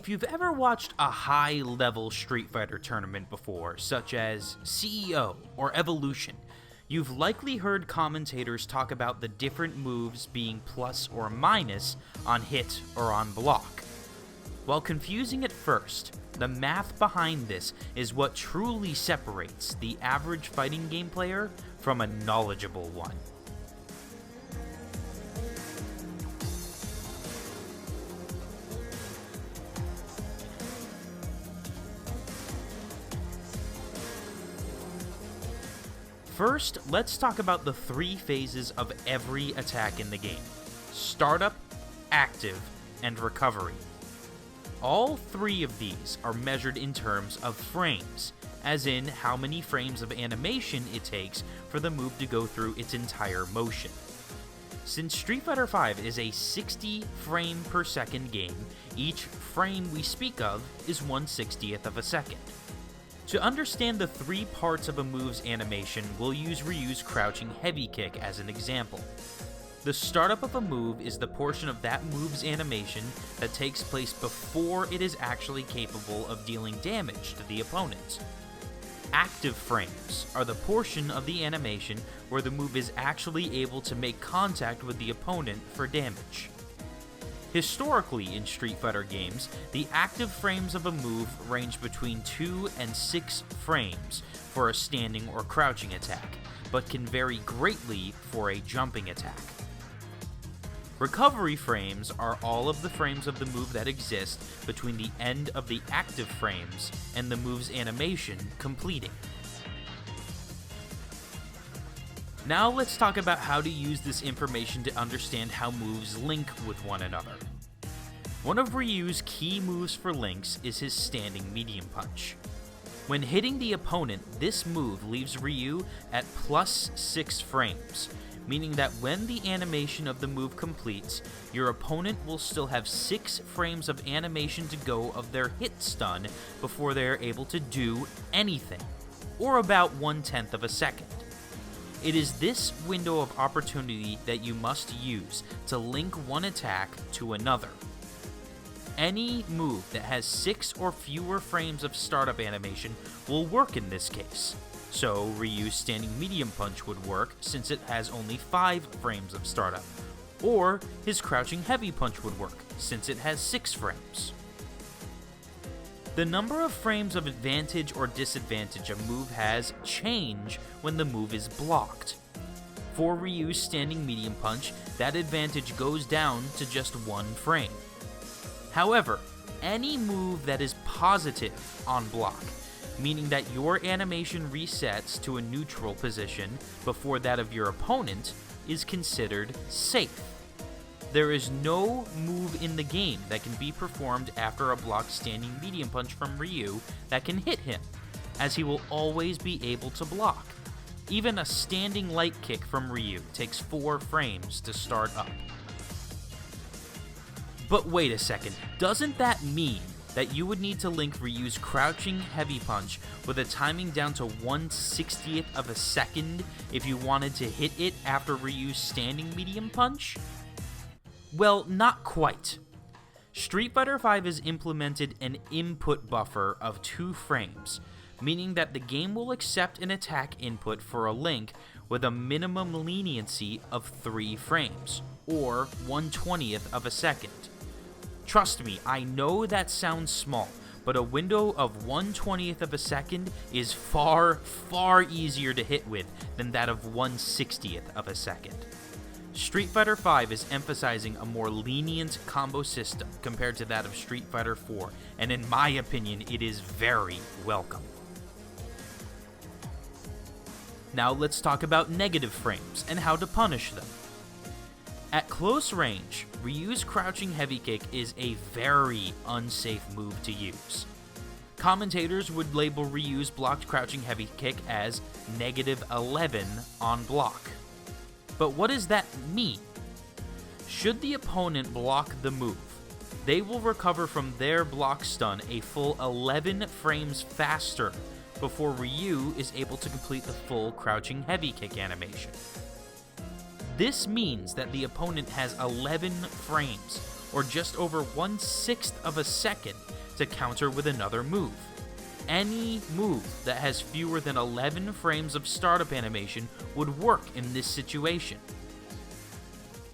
If you've ever watched a high-level Street Fighter tournament before, such as CEO or Evolution, you've likely heard commentators talk about the different moves being plus or minus on hit or on block. While confusing at first, the math behind this is what truly separates the average fighting game player from a knowledgeable one. First, let's talk about the three phases of every attack in the game: startup, active, and recovery. All three of these are measured in terms of frames, as in how many frames of animation it takes for the move to go through its entire motion. Since Street Fighter V is a 60 frame per second game, each frame we speak of is 1/60th of a second. To understand the three parts of a move's animation, we'll use Ryu's crouching heavy kick as an example. The startup of a move is the portion of that move's animation that takes place before it is actually capable of dealing damage to the opponent. Active frames are the portion of the animation where the move is actually able to make contact with the opponent for damage. Historically, in Street Fighter games, the active frames of a move range between 2 and 6 frames for a standing or crouching attack, but can vary greatly for a jumping attack. Recovery frames are all of the frames of the move that exist between the end of the active frames and the move's animation completing. Now let's talk about how to use this information to understand how moves link with one another. One of Ryu's key moves for links is his standing medium punch. When hitting the opponent, this move leaves Ryu at plus 6 frames, meaning that when the animation of the move completes, your opponent will still have 6 frames of animation to go of their hit stun before they are able to do anything, or about 1/10 of a second. It is this window of opportunity that you must use to link one attack to another. Any move that has 6 or fewer frames of startup animation will work in this case. So Ryu's standing medium punch would work since it has only 5 frames of startup, or his crouching heavy punch would work since it has 6 frames. The number of frames of advantage or disadvantage a move has change when the move is blocked. For Ryu's standing medium punch, that advantage goes down to just 1 frame. However, any move that is positive on block, meaning that your animation resets to a neutral position before that of your opponent, is considered safe. There is no move in the game that can be performed after a blocked standing medium punch from Ryu that can hit him, as he will always be able to block. Even a standing light kick from Ryu takes 4 frames to start up. But wait a second, doesn't that mean that you would need to link Ryu's crouching heavy punch with a timing down to 1/60th of a second if you wanted to hit it after Ryu's standing medium punch? Well, not quite. Street Fighter V has implemented an input buffer of 2 frames, meaning that the game will accept an attack input for a link with a minimum leniency of 3 frames, or 1/20th of a second. Trust me, I know that sounds small, but a window of 1/20th of a second is far, far easier to hit with than that of 1/60th of a second. Street Fighter V is emphasizing a more lenient combo system compared to that of Street Fighter IV, and in my opinion, it is very welcome. Now let's talk about negative frames and how to punish them. At close range, Ryu's crouching heavy kick is a very unsafe move to use. Commentators would label Ryu's blocked crouching heavy kick as -11 on block. But what does that mean? Should the opponent block the move, they will recover from their block stun a full 11 frames faster before Ryu is able to complete the full crouching heavy kick animation. This means that the opponent has 11 frames, or just over 1/6 of a second to counter with another move. Any move that has fewer than 11 frames of startup animation would work in this situation.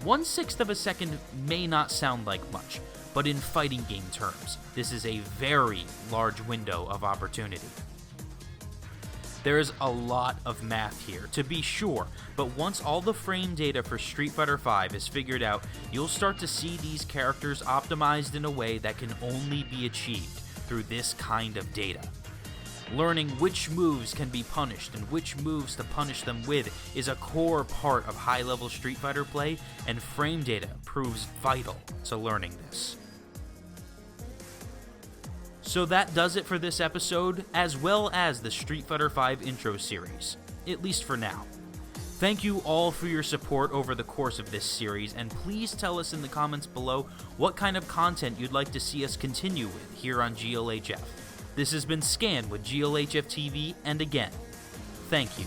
1/6 of a second may not sound like much, but in fighting game terms, this is a very large window of opportunity. There is a lot of math here, to be sure, but once all the frame data for Street Fighter V is figured out, you'll start to see these characters optimized in a way that can only be achieved through this kind of data. Learning which moves can be punished and which moves to punish them with is a core part of high-level Street Fighter play, and frame data proves vital to learning this. So that does it for this episode, as well as the Street Fighter V intro series, at least for now. Thank you all for your support over the course of this series, and please tell us in the comments below what kind of content you'd like to see us continue with here on GLHF. This has been Scan with GLHFtv, and again, thank you.